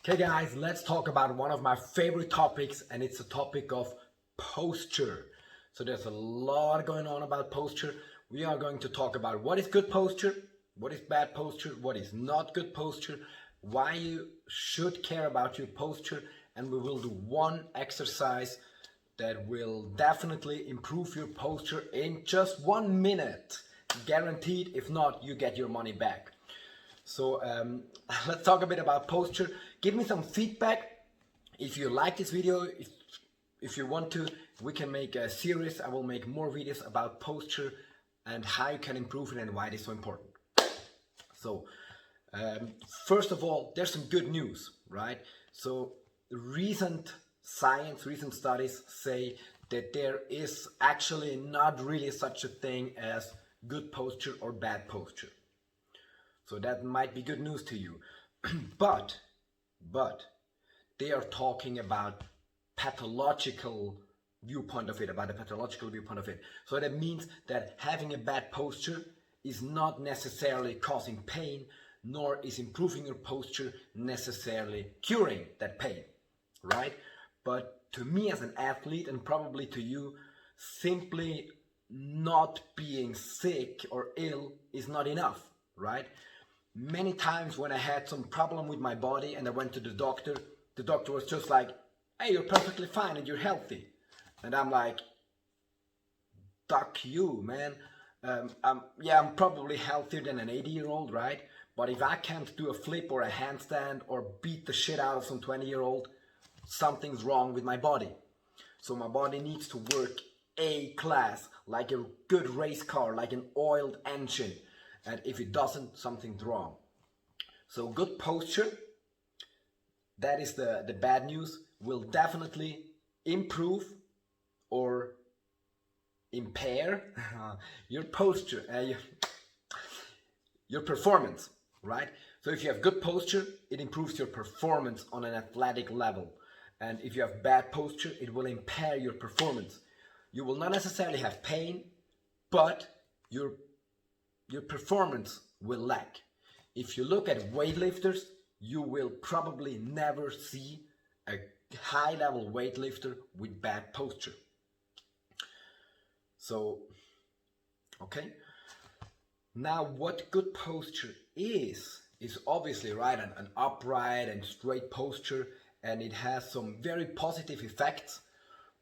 Okay guys, let's talk about one of my favorite topics, and it's the topic of posture. So there's a lot going on about posture. We are going to talk about what is good posture, what is bad posture, what is not good posture, why you should care about your posture, and we will do one exercise that will definitely improve your posture in just 1 minute. Guaranteed, if not, you get your money back. So let's talk a bit about posture. Give me some feedback. If you like this video, if you want to, we can make a series. I will make more videos about posture and how you can improve it and why it is so important. So first of all, there's some good news, right? So recent science, recent studies say that there is actually not really such a thing as good posture or bad posture. So that might be good news to you. but they are talking about pathological viewpoint of it, about the pathological viewpoint of it. So that means that having a bad posture is not necessarily causing pain, nor is improving your posture necessarily curing that pain, right? But to me as an athlete, and probably to you, simply not being sick or ill is not enough, right? Many times when I had some problem with my body and I went to the doctor was just like, hey, you're perfectly fine and you're healthy. And I'm like, duck you, man. I'm probably healthier than an 80-year-old, right? But if I can't do a flip or a handstand or beat the shit out of some 20-year-old, something's wrong with my body. So my body needs to work A class, like a good race car, like an oiled engine. And if it doesn't, something's wrong. So good posture, that is the bad news, will definitely improve or impair your posture, your performance, right? So if you have good posture, it improves your performance on an athletic level. And if you have bad posture, it will impair your performance. You will not necessarily have pain, but your performance will lack. If you look at weightlifters, you will probably never see a high-level weightlifter with bad posture. So, okay. Now, what good posture is obviously, right, an upright and straight posture, and it has some very positive effects.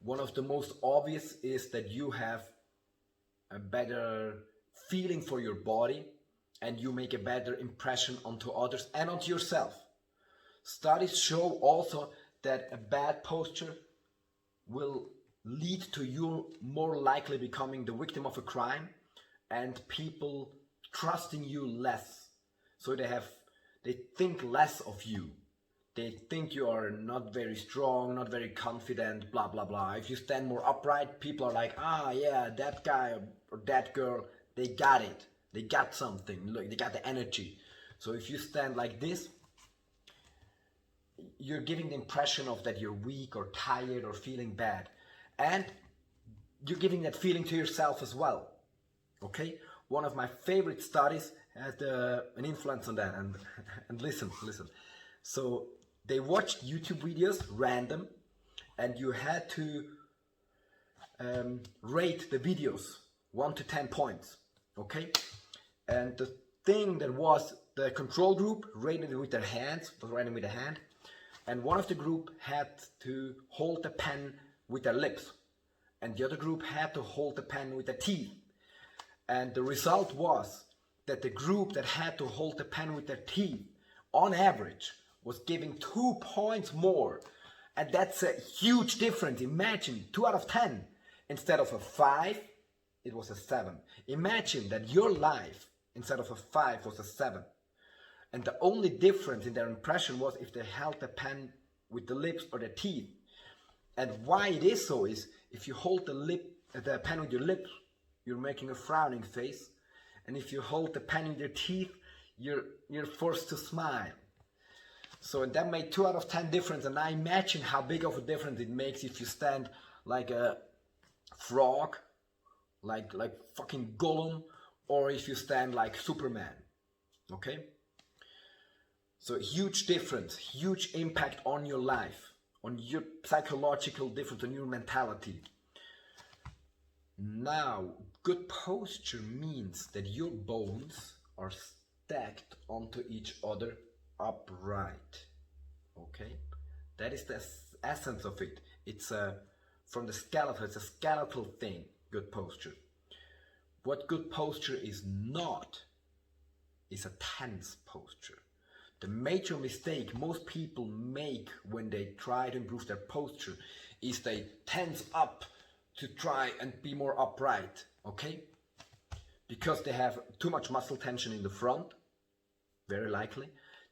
One of the most obvious is that you have a better feeling for your body, and you make a better impression onto others and onto yourself. Studies show also that a bad posture will lead to you more likely becoming the victim of a crime and people trusting you less. So they think less of you. They think you are not very strong, not very confident, blah blah blah. If you stand more upright, people are like, ah yeah, that guy or that girl, they got it. They got something. Look, they got the energy. So if you stand like this, you're giving the impression of that you're weak or tired or feeling bad. And you're giving that feeling to yourself as well. Okay? One of my favorite studies had an influence on that. And listen. So they watched YouTube videos, random, and you had to rate the videos 1 to 10 points. Okay? And the thing that was, the control group rated it with their hands, was writing with a hand, and one of the group had to hold the pen with their lips, and the other group had to hold the pen with their teeth. And the result was that the group that had to hold the pen with their teeth, on average, was giving 2 points more. And that's a huge difference. Imagine 2 out of 10. Instead of a 5, it was a 7. Imagine that your life, instead of a 5, was a 7. And the only difference in their impression was if they held the pen with the lips or the teeth. And why it is so is, if you hold the pen with your lips, you're making a frowning face. And if you hold the pen in your teeth, you're forced to smile. So that made 2 out of 10 difference. And I imagine how big of a difference it makes if you stand like a frog, like fucking Gollum, or if you stand like Superman. Okay? So huge difference, huge impact on your life, on your psychological difference, on your mentality. Now, good posture means that your bones are stacked onto each other upright. Okay? That is the essence of it. It's from the skeletal, it's a skeletal thing, good posture. What good posture is not is a tense posture. The major mistake most people make when they try to improve their posture is they tense up to try and be more upright, okay? Because they have too much muscle tension in the front, very likely.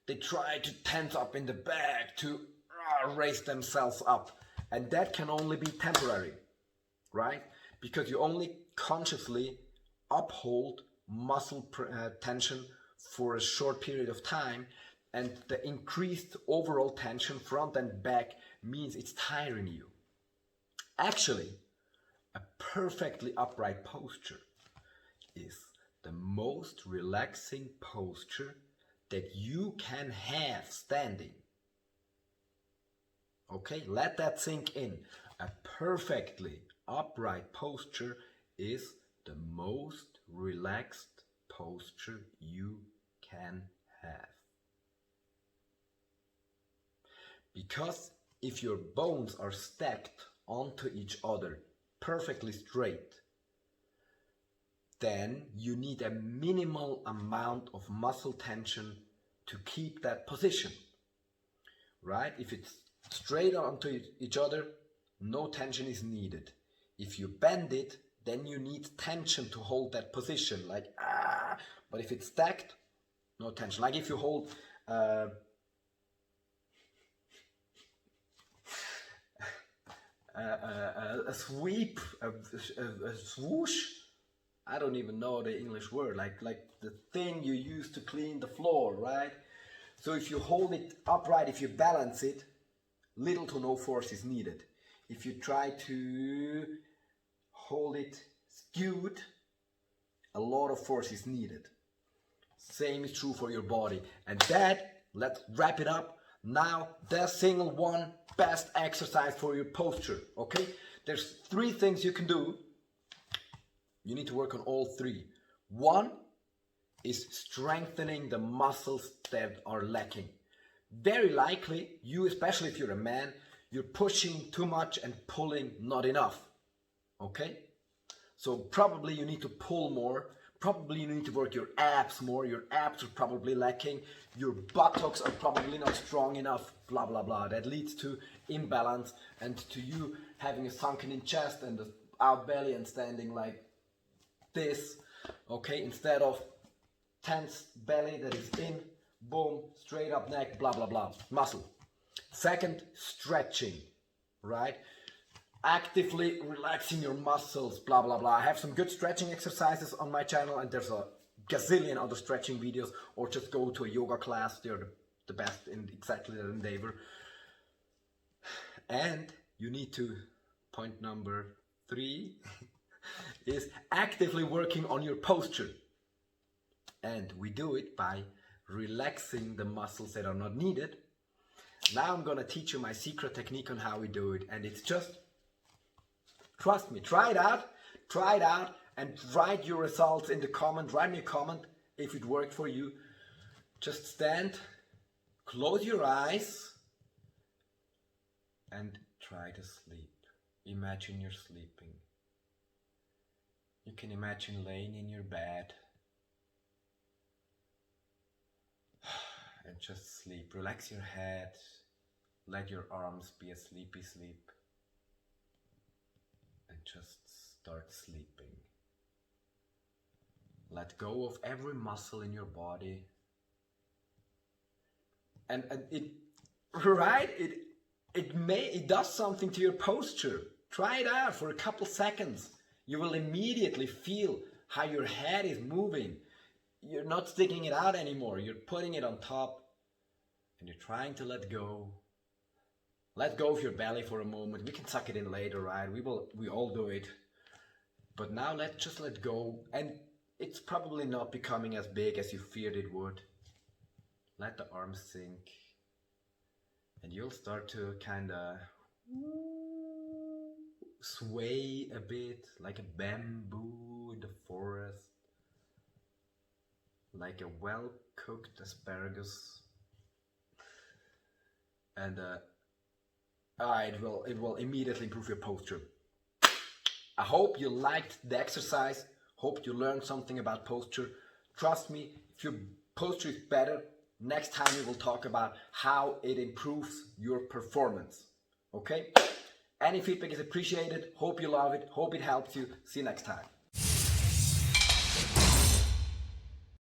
They try to tense up in the back to raise themselves up. And that can only be temporary, right? Because you only consciously uphold muscle tension for a short period of time, and the increased overall tension front and back means it's tiring you. Actually, a perfectly upright posture is the most relaxing posture that you can have standing. Okay, let that sink in. A perfectly upright posture is the most relaxed posture you can have. Because if your bones are stacked onto each other perfectly straight, then you need a minimal amount of muscle tension to keep that position, right? If it's straight onto each other, no tension is needed. If you bend it, then you need tension to hold that position, like but if it's stacked, no tension. Like if you hold a sweep, a swoosh, I don't even know the English word, like the thing you use to clean the floor, right? So if you hold it upright, if you balance it, little to no force is needed. If you try to hold it skewed, a lot of force is needed. Same is true for your body. And that, let's wrap it up. Now, the single one best exercise for your posture, okay? There's 3 things you can do. You need to work on all 3. One is strengthening the muscles that are lacking. Very likely, you, especially if you're a man, you're pushing too much and pulling not enough, okay? So probably you need to pull more. Probably you need to work your abs more. Your abs are probably lacking. Your buttocks are probably not strong enough, blah, blah, blah. That leads to imbalance and to you having a sunken in chest and an out belly and standing like this, okay? Instead of tense belly that is in, boom, straight up neck, blah, blah, blah, muscle. Second, stretching, right? Actively relaxing your muscles, blah, blah, blah. I have some good stretching exercises on my channel, and there's a gazillion other stretching videos, or just go to a yoga class. They're the best in exactly that endeavor. And you need to, point number 3, is actively working on your posture. And we do it by relaxing the muscles that are not needed. Now I'm gonna teach you my secret technique on how we do it, and it's just, trust me, try it out, and write your results in the comment. Write me a comment if it worked for you. Just stand, close your eyes, and try to sleep. Imagine you're sleeping. You can imagine laying in your bed and just sleep. Relax your head, let your arms be a sleepy sleep, and just start sleeping. Let go of every muscle in your body. And it does something to your posture. Try it out for a couple seconds. You will immediately feel how your head is moving. You're not sticking it out anymore. You're putting it on top and you're trying to let go. Let go of your belly for a moment. We can suck it in later, right? We all do it. But now let's just let go. And it's probably not becoming as big as you feared it would. let the arms sink, and you'll start to kind of sway a bit like a bamboo in the forest, like a well-cooked asparagus, and it will immediately improve your posture. I hope you liked the exercise. Hope you learned something about posture. Trust me, if your posture is better, next time we will talk about how it improves your performance. Okay? Any feedback is appreciated. Hope you love it. Hope it helps you. See you next time.